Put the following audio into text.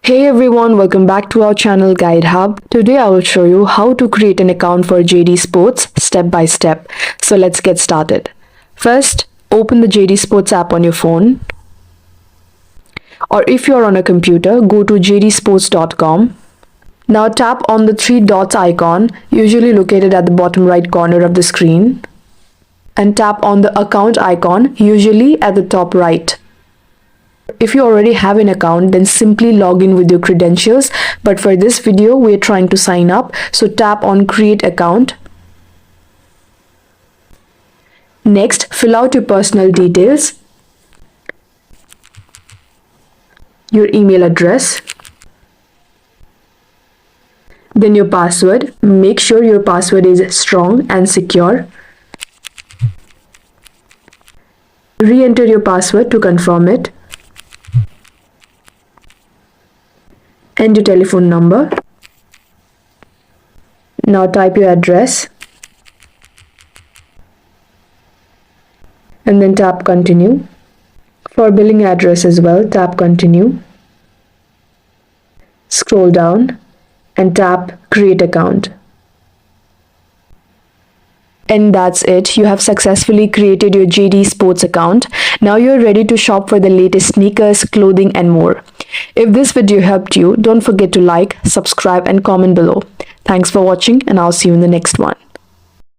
Hey everyone, welcome back to our channel Guide Hub. Today I will show you how to create an account for JD Sports step by step. So let's get started. First, open the JD Sports app on your phone. Or if you're on a computer, go to jdsports.com. Now tap on the three dots icon, usually located at the bottom right corner of the screen. And tap on the account icon, usually at the top right. If you already have an account, then simply log in with your credentials. But for this video, we're trying to sign up. So tap on Create Account. Next, fill out your personal details, your email address, then your password. Make sure your password is strong and secure. Re-enter your password to confirm it. And your telephone number. Now type your address and then tap continue. For billing address as well, tap continue. Scroll down and tap create account. And that's it. You have successfully created your JD Sports account. Now you're ready to shop for the latest sneakers, clothing, and more. If this video helped you, don't forget to like, subscribe, and comment below. Thanks for watching, and I'll see you in the next one.